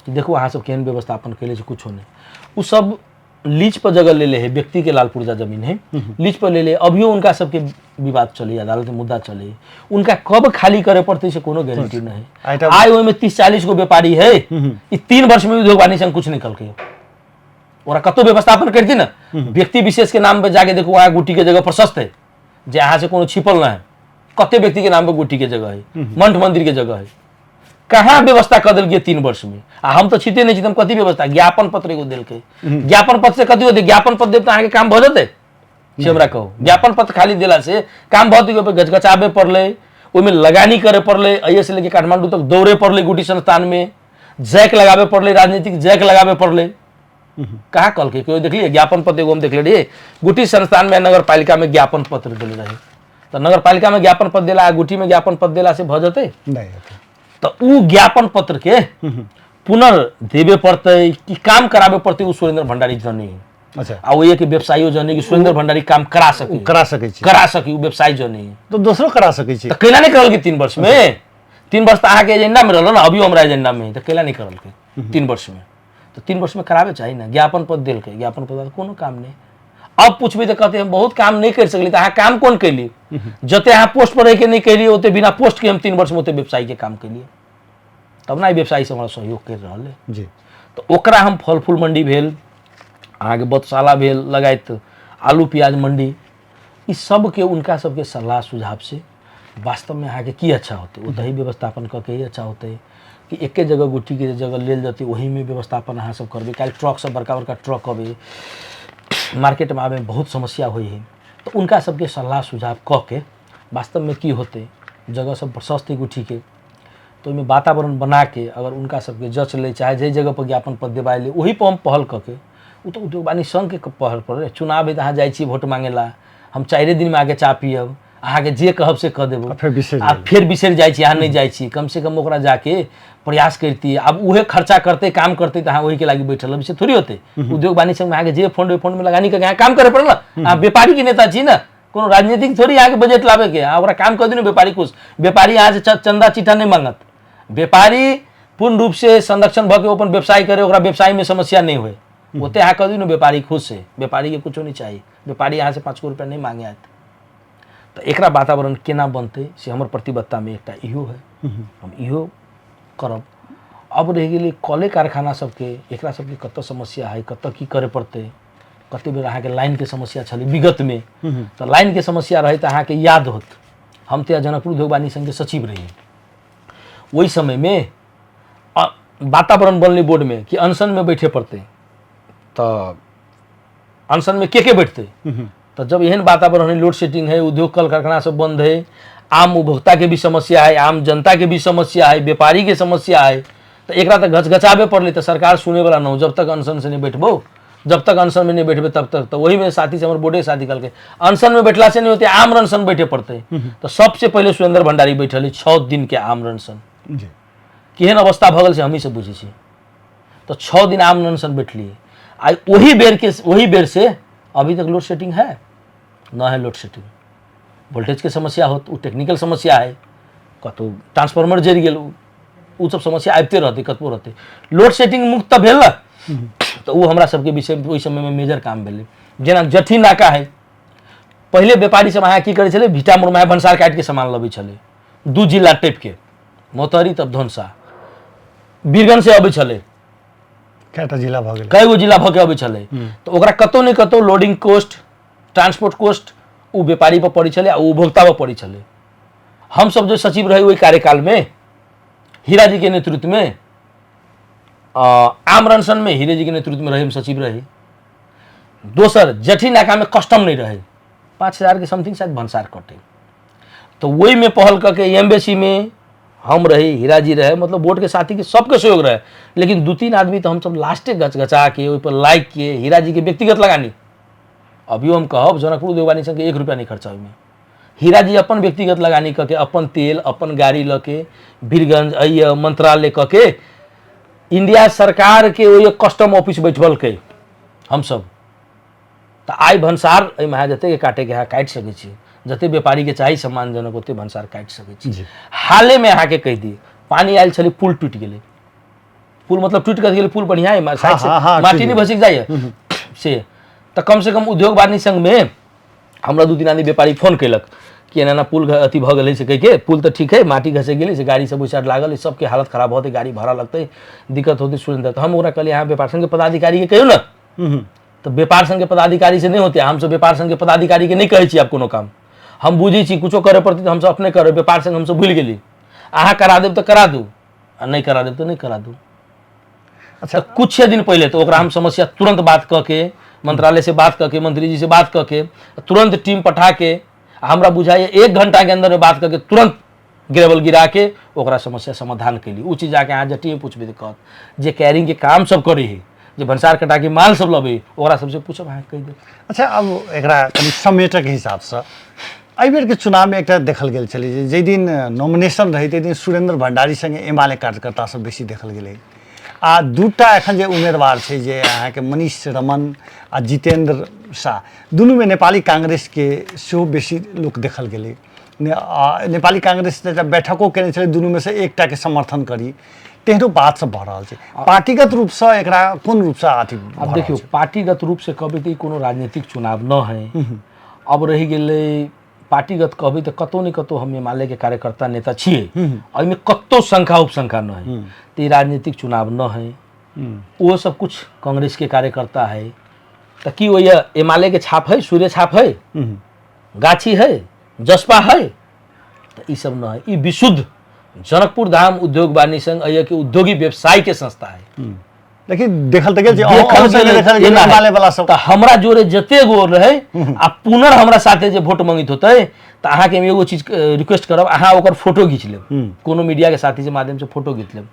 कि देखो अहाँ सब केहन व्यवस्थापन कैले छै, कुछो नहीं। उ सब लीज पर जगह ले ले है, व्यक्ति के लाल पुर्जा जमीन है, लीज पर ले ले। अभियो उनका सबके विवाद चले, अदालत में मुद्दा चले, उनका कब खाली करे पड़ते से कोनो गारंटी नहीं है। आय ओहिमे 30-40 गो व्यापारी है, ई 3 वर्ष में उद्योग वाणिज्य संघ कुछ निकल के ओरा कतो व्यवस्थापन करती ना। व्यक्ति विशेष के नाम पे जाके देखो वहाँ गुटी के जगह प्रशस्त है, जे अहाँ से कोनो छिपल ना है। कते व्यक्ति के नाम पे गुटी के जगह है, मंठ मंदिर के जगह है, कहाँ व्यवस्था कर दिल 3 वर्ष में? आ हम तो छिटे नहीं छी, हम कथी व्यवस्था? ज्ञापन पत्र एगो दिल के, ज्ञापन पत्र से कथी होते? ज्ञापन पत्र देव तो अहाँ के काम भ जेतै से हमरा कहो। ज्ञापन पत्र खाली दिला से काम बहुत गचगचाबे पड़ले, ओहिमे लगानी करे पड़ले, अये से लेके काठमांडू तक दौड़े पड़ले, गुटी संस्थान में जैक लगाबे पड़ले, राजनीतिक जैक लगाबे पड़ले। कहाँ कल के कोई देखलिए ज्ञापन पत्र एगो हम देख ले गुटी संस्थान में नगर पालिका में ज्ञापन पत्र दिले रहे, तो नगर पालिका में ज्ञापन पत्र दिला, गुटी में ज्ञापन पत्र दिला से भ जेतै नहीं? तो उ ज्ञापन पत्र के पुनर्देवे पड़ते कि काम कराबे पड़ते उ सुरेंद्र भंडारी जनी अच्छा आ वही के व्यवसायियों जने कि सुरेंद्र भंडारी काम करा सके करा सकै छी करा सकी वो व्यवसाय जने तो दोसरो करा सकै छी तो कैला नहीं करल के 3 वर्ष में 3 वर्ष तो आगे एजेंडा में रहल ना अभी हमरा एजेंडा में तो कैला नहीं करल के 3 वर्ष में तो 3 वर्ष में करावे चाहिए ना ज्ञापन पद दिल के ज्ञापन पद कोनो काम नहीं अब पूछबे तो कहते हम बहुत काम नहीं कर सकली तो अहाँ काम कौन कैली जते अहाँ पोस्ट पर रह के नहीं कैली ओते बिना पोस्ट के हम 3 वर्ष में ओते व्यवसाय के काम कैलिए तब ना व्यवसायी से हमारा सहयोग कर रहा है जी तो ओकरा हम फल फूल मंडी भेल अहाँके बतशाला भेल लगायत आलू प्याज मंडी इस सब के उनका सबके सलाह सुझाव से वास्तव में अहाँके की अच्छा होते ओतही व्यवस्थापन करके ही अच्छा होते कि एके जगह गुट्ठी के जगह लेल जाती वही में व्यवस्थापन अहाँ सब करबे काल ट्रक सब बड़का बड़का ट्रक अबे मार्केट में आवे बहुत समस्या हुई है तो उनका सबके सलाह सुझाव कह के वास्तव में की होते जगह सब प्रशस्त गुट्ठी के तो में वातावरण बना के अगर उनका सबके जच ले चाहे जे जगह पर ज्ञापन पद देवाए ले वही पर हम पहल करके वो तो उद्योग वाणी संघ के पहल पर चुनाव है तो अहाँ जाइ वोट मांगेला हम 4 दिन में आगे चा पियब अहाँके जे कहब से कह देबो फिर बिसर जाइ अहाँ नहीं जाइ कम से कम ओकरा जाके प्रयास करती अब उहे खर्चा करते काम करते तो अहाँ वही के लागी बैठल अब थोड़ी होते उद्योग वाणी संघ में आगे जे फंड में लगानी करके काम करे पड़ल ना आप व्यापारी के नेता छी ना कोनो राजनीतिक थोड़ी आगे बजट लावे के ओकरा काम कर दिन व्यापारी कुछ व्यापारी यहाँ से चंदा चिट्ठा नहीं मांगत व्यापारी पूर्ण रूप से संरक्षण भके अपन व्यवसाय करे ओकरा व्यवसाय में समस्या नहीं हुए ओते अहाँ कह दी व्यापारी खुश है व्यापारी के कुछ नहीं चाहिए व्यापारी यहाँ से 5 रुपया नहीं मांगे आए तो एकरा वातावरण केना बनते से हमर प्रतिबद्धता में एक इहो है हम इहो करब अब रह गई कले कारखाना सबके एकरा सबके कत समस्या है कत की करे पड़ते कते बेर अहाँके लाइन के समस्या छलै विगत में तो लाइन के समस्या रहे तो अहाँके याद होत हम तो जनकपुर उद्योग वाणी संघ के सचिव रही वही समय में वातावरण बनले बोर्ड में कि अनशन में बैठे पड़ते तो अनशन में के बैठते तो जब एहन वातावरण है लोड शेडिंग है उद्योग कल कारखाना सब बंद है आम उपभोक्ता के भी समस्या है आम जनता के भी समस्या है व्यापारी के समस्या है तो एक तो घचघचावे पड़ले तो सरकार सुने वाला न हो जब तक अनशन से नहीं बैठबो जब तक अनशन में नहीं बैठबे तब तक तो वही में साथी से हमारे बोर्डे साथी कल के अनशन में बैठला से नहीं होते आम अनशन बैठे पड़ते तो सबसे पहले सुरेंद्र भंडारी बैठल 6 दिन के आम अनशन केहन अवस्था भगल से हमी से बुझे तो 6 दिन आम अनशन बैठलिए आ वही बेर से अभी तक लोड शेडिंग है न है लोड शेडिंग वोल्टेज के समस्या हो तो टेक्निकल समस्या है कतो ट्रांसफार्मर जरि गेल उ सब समस्या आबते रहते कतबो रहते लोड शेडिंग मुक्त तो भेल तो वो हमरा सबके विषय ओहि समय में मेजर काम भेलै जेना जठी नाका है पहले व्यापारी सब अहाँ की करे छले भीटा मुरमाया भंसार काट के सामान लबै छले 2 जिला टेप के मोतहरी तब धनसा बीरगंज से अबै छले कएटा जिला भ गेल कईगो जिला भके अबै छले तो ओकरा कतौ नहीं कतौ लोडिंग कॉस्ट ट्रांसपोर्ट कॉस्ट उ व्यापारी पर पड़ी छले आ उपभोक्ता पर पड़ी छले हम सब जो सचिव रहे वही कार्यकाल में हीरा जी के नेतृत्व में आम अनशन में हीरे जी के नेतृत्व में रहे हम सचिव रहे दोसर जठी नाका में कस्टम नहीं रहे 5000 के समथिंग शायद भंसार कटे तो वही में पहल करके एम्बेसी में हम रहे हीरा जी रहे मतलब बोर्ड के साथी के सबके सहयोग रहे लेकिन 2-3 आदमी तो हम सब लास्टे गचगचा के ऊपर लाइक किए हीरा जी के व्यक्तिगत लगानी अभी हम कहब जनकपुर उद्योग वाणी संघ के 1 रुपया नहीं खर्चा में हीरा जी अपन व्यक्तिगत लगानी करके अपन तेल अपन गाड़ी लके बीरगंज मंत्रालय करके इंडिया सरकार के वो कस्टम ऑफिस बैठबल के हम सब तो आई भंसार में जते के काटे के यहाँ काटि सकै छी जते व्यापारी के चाहिए सम्मानजनक ओते भंसार काटि सकै छी हाले में अहाँ के कह दी पानी आयल छलै पुल टूट गेलै पुल मतलब टूट कर गेलै पुल बढ़िया है साइड से माटी नहीं भसक जाइए से तो कम से कम उद्योग वाणी संघ में हमरा 2-3 आदमी व्यापारी फोन कैलक कि एना पुल अथी भ गेलै से कह के पुल तो ठीक है माटी घसे गेलै से गाड़ी सब साइड लागल सबके हालत खराब होते गाड़ी भाड़ा लगते दिक्कत होती सुरेंद्र तो हम ओकरा कहलिए यहाँ व्यापार संघ के पदाधिकारी के कहियो ना तो व्यापार संघ के पदाधिकारी से नहीं होते हम सब व्यापार संघ के पदाधिकारी के नहीं कहै छी आप कोनो काम हम बुझे छी कुछो करे पड़ती तो हम सब अपने करे व्यापार संघ हम सब भूल गेली अहाँ करा देब तो करा दू आ नहीं करा देब तो नहीं करा दू अच्छा कुछ दिन पहले तो ओकरा हम समस्या तुरंत बात कह के मंत्रालय से बात करके मंत्री जी से बात करके तुरंत टीम पठा के हमरा बुझाइए 1 घंटा के अंदर में बात करके तुरंत ग्रेवल गिरा के ओकरा समस्या समाधान के लिए उ चीज जाके अहाँ जटी पूछबे तो कहत जे कैरिंग के काम सब करे है जे भंसार कटा के माल सब लबे ओकरा सबसे पूछब अहाँ कह दे अच्छा अब एकरा कनी समेटक हिसाब से एहि बेर के चुनाव में एक देखल गेल छलै जे दिन नॉमिनेशन रहे तै दिन सुरेंद्र भंडारी संगे एमाले कार्यकर्ता सब बेसी देखल गेलै आ दूटा एखन जे उम्मीदवार छै जे अहाँके मनीष रमन आ जितेंद्र शाह दुनूमे नेपाली कांग्रेसके सेहो बेसी लोक देखल गेलै नेपाली कांग्रेस बैठको केने छलै दुनूमे से एकटाके समर्थन करी तेहनो बात सब भऽ रहल छै पार्टीगत रूपसँ एकरा कोन रूपसँ अथी अब देखियो पार्टीगत रूप से कहबै तऽ ई कोनो राजनीतिक चुनाव न है। अब रहि गेलै पार्टीगत कहबै तऽ कतौ ने कतौ हम हिमालय के कार्यकर्ता नेता छियै, एहिमे कतौ शंका उपशंका न है, तो ई राजनीतिक चुनाव न है। वो सब कुछ कांग्रेस के कार्यकर्ता है तो की वो हिमालय के छाप है, सूर्य छाप है, गाछी है, जसपा है, तो ई सब न है। ई विशुद्ध जनकपुर धाम उद्योग वाणिज्य संघ के उद्योगी व्यवसाय के संस्था है। लेकिन देखल तऽ गेल जे हिमालय वाला सब तऽ हमरा जोरे जते गो रहे आ पुनर हमरा साथे जे वोट मांगित होते तऽ अहाँ के एगो चीज रिक्वेस्ट करब, अहाँ ओकर फोटो खींच लेब, कोनो मीडिया के साथी के माध्यम से फोटो खींच लेब।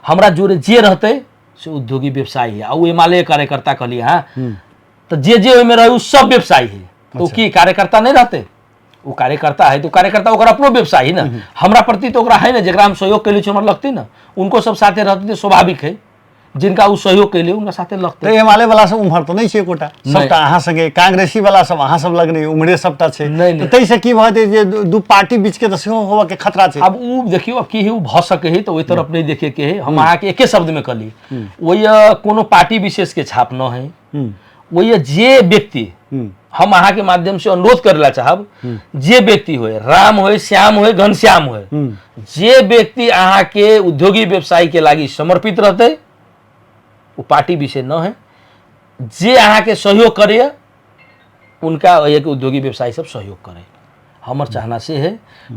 हमरा जोरे जे रहते से उद्योगी व्यवसाय है। आ वो हिमालय कार्यकर्ता कहलिए हाँ तो जे ओहिमे रहे उ सब व्यवसायी है। तो की कार्यकर्ता नहीं रहते? वो कार्यकर्ता है तो कार्यकर्ता ओकर अपनो व्यवसाय है ना। हमरा प्रति तो ओकरा है ना, जरा हम सहयोग कैले हमरा लगते ना, उनको सब साथे रहते तो स्वाभाविक है। जिनका वो सहयोग कैले उनका साथे लगते। तो हिमालय वाला सब उम्हर तो नहीं छै एकोटा, सबटा अहाँ संगे कांग्रेसी वाला सब अहाँ सब लगने उम्हरे सबटा छै। तो तै से की भते जे दू पार्टी बीच के तो सेहो होबा के खतरा छै। अब उ देखियो अब की है, उ भ सके है तो ओई तरफ नहीं देखे के है। हम अहाँ के एके शब्द में कहली ओई कोनो पार्टी विशेष के छाप न है। वही जे व्यक्ति हम अहाँ के माध्यम से अनुरोध करेला चाहब, जे व्यक्ति होए, राम होए, श्याम होए, घनश्याम होए, जे व्यक्ति अहाँ के उद्योगी व्यवसाय के लागी समर्पित रहते वो पार्टी विषय न है। जे अहाँ के सहयोग करे उनका एक उद्योगी व्यवसाय सब सहयोग करे, हमर चाहना से है।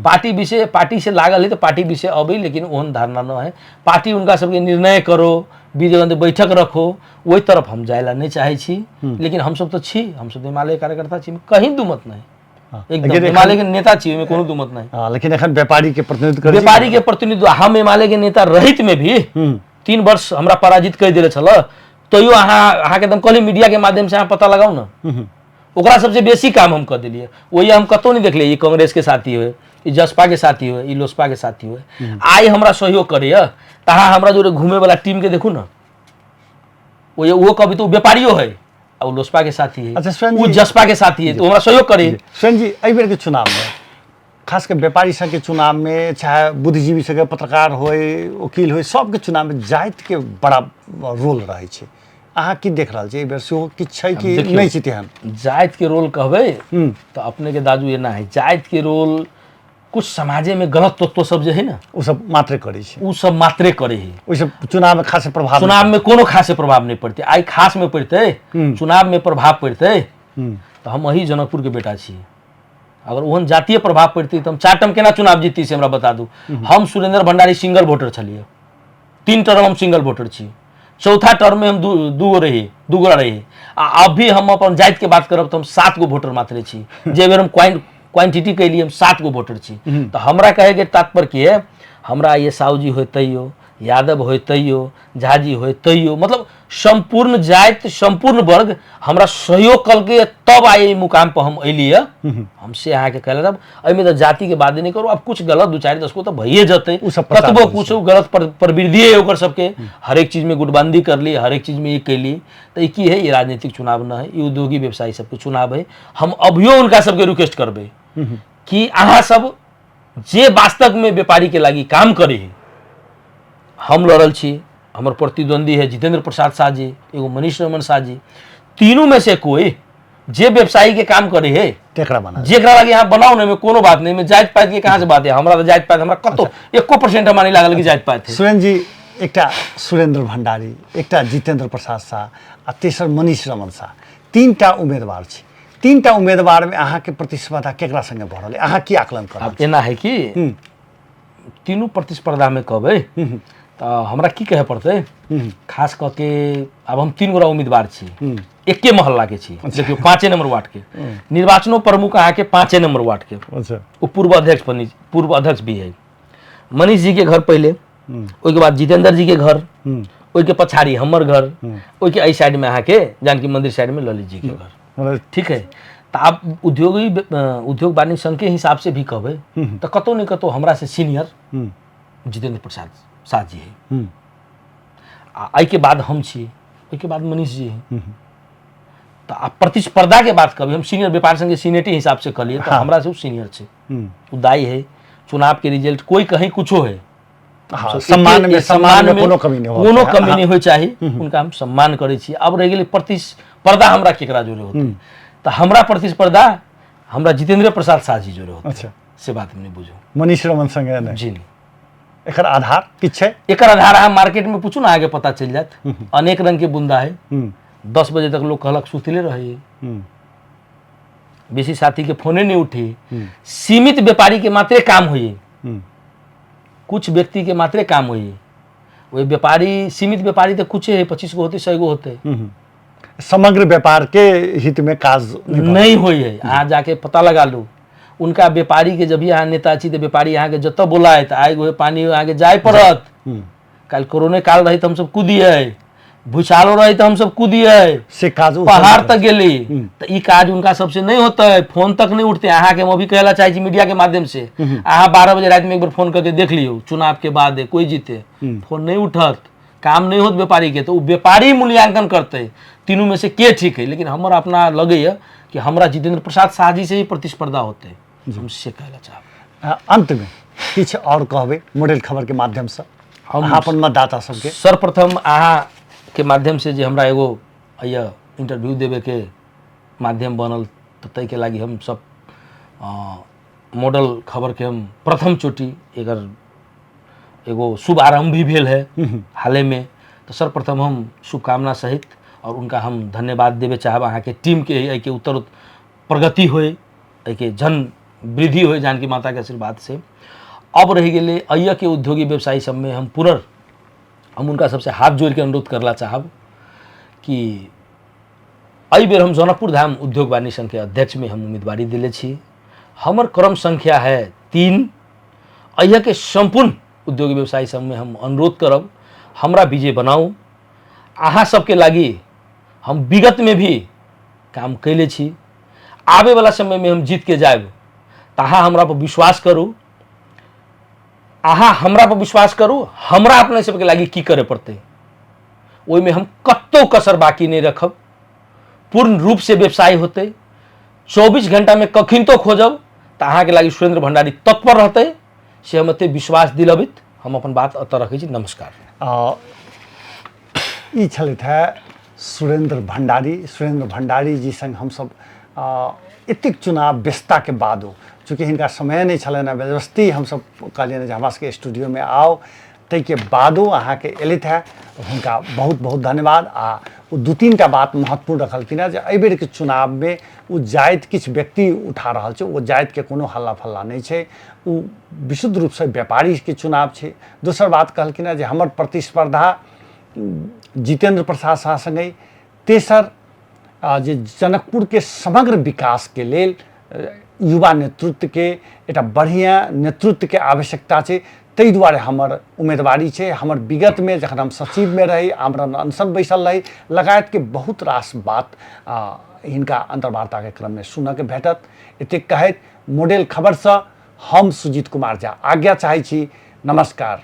पार्टी विषय पार्टी से लागल है तो पार्टी विषय अबै, लेकिन ओहन धारणा न है। पार्टी उनका सबके निर्णय करो, बीच बैठक रखो, वही तरफ हम जायला नहीं चाहे छी। लेकिन हम सब तो छी, हम सब हिमालय कार्यकर्ता छी, कहीं दुमत नहीं, एकदम हिमालय के नेता छी, में कोनो दुमत नहीं। लेकिन एखन व्यापारी के प्रतिनिधित्व व्यापारी के प्रतिनिधित्व हम हिमालय के नेता रहित में भी 3 वर्ष हमरा पराजित कर दिले छल, तैयो अहाँ के एकदम कहली मीडिया के माध्यम से अहाँ पता लगाऊ ना, ओकरा सबसे बेसी काम हम कर दिलिए। वही हम कतौ नहीं देखलिए, कांग्रेस के साथी हुए, जसपा के साथी हुए, लोसपा के साथी हुए, आई हमरा सहयोग करे तहाँ हमरा जो घूमे वाला टीम के देखू ना, वो कभी तो व्यापारियों है और लोसपा के साथी है। अच्छा, वो जसपा के साथी है तो हमरा सहयोग करे। स्वयं जी एहि बेर के चुनाव में खास कर व्यापारी सब के चुनाव में, चाहे बुद्धिजीवी सब के, पत्रकार होए, वकील होए, सबके चुनाव में जाति के बड़ा रोल रहे छै। अहाँ की देख रहल छै एहि बेर सेहो किछु छै कि नहीं छै? तेहन जाति के रोल कहबै तो अपने के दादू एना है, जाति के रोल कुछ समाजे में गलत तत्व सब जे है ना, वो सब मात्रे करे छै, वो सब मात्रे करे है। ओइसे चुनाव में खास प्रभाव, चुनाव में कोनो खास प्रभाव नहीं पड़ते। आई खास में पड़ते, चुनाव में प्रभाव पड़ते तो हम वही जनकपुर के बेटा छी। अगर ओहन जातीय प्रभाव पड़ती तो हम 4 टर्म केना चुनाव जीती से हमरा बता दू। हम सुरेंद्र भंडारी सिंगल वोटर छलिए, 3 टर्म हम सिंगल वोटर छी, 4था टर्म में हम दूगो रही। अभी हम अपन जाति के बात करब तो हम 7 गो वोटर मात्र छी। जे बेर हम क्वांटिटी के लिए हम 7 गो वोटर छी। तो हमरा कहे के तात्पर्य की है, हमरा ये साहू जी होते हो, यादव होते हो, झाजी होते हो, मतलब संपूर्ण जाति, संपूर्ण वर्ग हमरा सहयोग करके तब आए मुकाम पर हम अलिए। हमसे अहाँ के कहले रब एहिमे तो जाति के बात नहीं करो। अब कुछ गलत 2-4-10 को तो भइए जते, कतबो कुछ गलत प्रवृत्ति है ओकर सबके, हर एक चीज में गुटबंदी कर ली, हर एक चीज में ये कैली। तो ये की है, ये राजनीतिक चुनाव न है, ये उद्योगी व्यवसायी सबके चुनाव है। हम अभियो उनका सबके रिक्वेस्ट करबे कि अहाँ सब जे वास्तव में व्यापारी के लागी काम करे है, हम लड़ल छी, हमर प्रतिद्वंदी है जितेंद्र प्रसाद शाह जी, एगो मनीष रमन शाह जी, तीनों में से कोई जे व्यवसायी के काम करे है जेकरा लगे यहाँ बनाओ ना, में कोनो बात नहीं। में जाति पाति के कहाँ से बात है, हमरा तो जाति पाति हमरा कतो 1% हमारी लागल कि जाति पाति है। सुरेंद्र जी, एकटा सुरेंद्र भंडारी, एकटा जितेंद्र प्रसाद शाह आ तेसर मनीष रमन शाह, 3टा उम्मीदवार छै। 3टा उम्मीदवार में अहाँ के प्रतिस्पर्धा केकरा संगे भ रहल है? अहाँ की आकलन करब? एना है कि तीनों प्रतिस्पर्धा में कहबै तो हमरा की कहे पड़ते, खास करके अब हम 3 गोरा उम्मीदवार छी, एके मोहल्ला के छी। देखियो 5 नंबर वार्ड के निर्वाचनो प्रमुख अहाँ के 5 नंबर वार्ड के। अच्छा, वो पूर्व अध्यक्ष भी है। मनीष जी के घर पहले, ओके बाद जितेंद्र जी के घर, ओके पछाड़ी हमर घर, ओके आई साइड में अहाँ के जानकी मंदिर साइड में ललित जी के घर। ठीक है, तो आप उद्योग वाणिज्य संघ के हिसाब से भी कहबै तो कतौ नहीं कतौ हमरा से सीनियर जितेंद्र प्रसाद शाह जी है। एहि के बाद हम छी, ओहि के बाद मनीष जी हैं। तो आ प्रतिस्पर्धा के बात कभी हम सीनियर व्यापार संघ के सीनियरिटी हिसाब से करिए तो हमरा से सीनियर छे, उ दाई है। चुनाव के रिजल्ट कोई कहीं कुछो है, हाँ, सम्मान में कोनो कमी नहीं हो चाहिए, उनका हम सम्मान करे छी। अब रह गेलै प्रतिस्पर्धा हमरा केकरा जोरे होते, तो हमरा प्रतिस्पर्धा हमरा जितेंद्र प्रसाद शाह जी जोरे होते। अच्छा, से बात हमने बुझो मनीष रमन संगे नहीं जी नहीं। एकर आधार किछ छै? एकर आधार अहाँ मार्केट में पूछू ना, आगे पता चल जात। अनेक रंग के बुंदा है। 10 बजे तक लोग कहलक सुतले रहे, बेसी साथी के फोने नहीं उठे। सीमित व्यापारी के मात्रे काम हुई, कुछ व्यक्ति के मात्रे काम हुई। वही व्यापारी, सीमित व्यापारी तो कुछ है, 25 गो होते, 100 गो होते। समग्र व्यापार के हित में काज नहीं हुई है। अहाँ जाके पता लगा लो, उनका व्यापारी के जब भी यहाँ नेता छी तो व्यापारी यहाँ के जत बोलाए तो आए गो पानी आगे जाए पड़त। कल कोरोना काल रही तो हम सब कूदिए, भूचालो रही तो हम सब कूदिए, से काज पहाड़ तक गेली। तो ई काज उनका सबसे नहीं होता है, फोन तक नहीं उठते। अहाँ के हम अभी कहला चाहे छी मीडिया के माध्यम से, अहाँ 12 बजे रात में एक बार फोन करके देख लियो, चुनाव के बाद है कोई जीते, फोन नहीं उठत, काम नहीं होत व्यापारी के। तो वो व्यापारी मूल्यांकन करते तीनों में से के ठीक है। लेकिन हमारा अपना लगे है कि हमारा जितेंद्र प्रसाद शाह जी से ही प्रतिस्पर्धा होते, हम से कहला चाहब। अंत में किछ और कहबे मॉडल खबर के माध्यम से हम अपन मतदाता सबके? सर्वप्रथम अहाँ के माध्यम से जे हमरा एगो इंटरव्यू देवे के माध्यम बनल, तो तय के लागी हम सब मॉडल खबर के हम प्रथम चोटी एकर एगो शुभ आरंभ भी भेल है हाल में। तो सर्वप्रथम हम शुभकामना सहित और उनका हम धन्यवाद देवे चाहब। अहाँ के टीम के एहि के उत्तर प्रगति होए, एहि के जन वृद्धि होए जानकी माता के आशीर्वाद से। अब रह गए अय्या के उद्योगी व्यवसायी सब में हम उनका सबसे हाथ जोड़ के अनुरोध करला चाहब कि एहि बेर हम जनकपुर धाम उद्योग वाणी संघ के अध्यक्ष में हम उम्मीदवारी दिले छी। हमर क्रम संख्या है 3। अय्या के संपूर्ण उद्योगी व्यवसायी सब में हम अनुरोध करब हमरा विजय बनाऊ। अहाँ सबके लागी हम विगत में भी काम कैले छी, आवे वाला समय में हम जीत के जाएब। अहाँ हमरा पर विश्वास करू, अहाँ हमरा पर विश्वास करू। हमरा अपने सबके लागी की करे पड़ते, ओहि में हम कत्तो कसर बाकी नहीं रखब। पूर्ण रूप से व्यवसाय होते, 24 घंटा में कखिन तो खोजब तो अहाँ के लागी सुरेंद्र भंडारी तत्पर रहते, से हम एते विश्वास दिलबित हम अपन बात अतः रखे छी। नमस्कार। ई छलथि है सुरेंद्र भंडारी जी संग हम सब एतिक चुनाव व्यस्तता के बाद हो, चूँकि हिनका समय नहीं छलनि, व्यवस्थी हम सब कहलियनि जे हमरा सबके स्टूडियो में आओ, तै के बादो अहाँ के एलथि है, हुनका बहुत बहुत धन्यवाद। आ वो 2-3 टा बात महत्वपूर्ण रखलखिन है जे एहि बेर के चुनाव में वो जाइत किछु व्यक्ति उठा रहल छै, वो जाइत के कोनो हल्ला फल्ला नहीं छै, वो विशुद्ध रूप से व्यापारी के चुनाव छै। दोसर बात कहलखिन है जे हमर प्रतिस्पर्धा जितेंद्र प्रसाद शाह संगे। तेसर जे जनकपुर के समग्र विकास के लेल युवा नेतृत्व के एक बढ़िया नेतृत्व के आवश्यकता है, तै दुआरे हमर उम्मीदवारी है। हमर विगत में जखन हम सचिव में रही, आमरण अनशन बैसल रही, लगायत के बहुत रास बात हिनका अंतर्वार्ता के क्रम में सुनऽ के भेटत। एतेक कहैत मॉडल खबर से हम सुजीत कुमार झा आज्ञा चाहै छी। नमस्कार।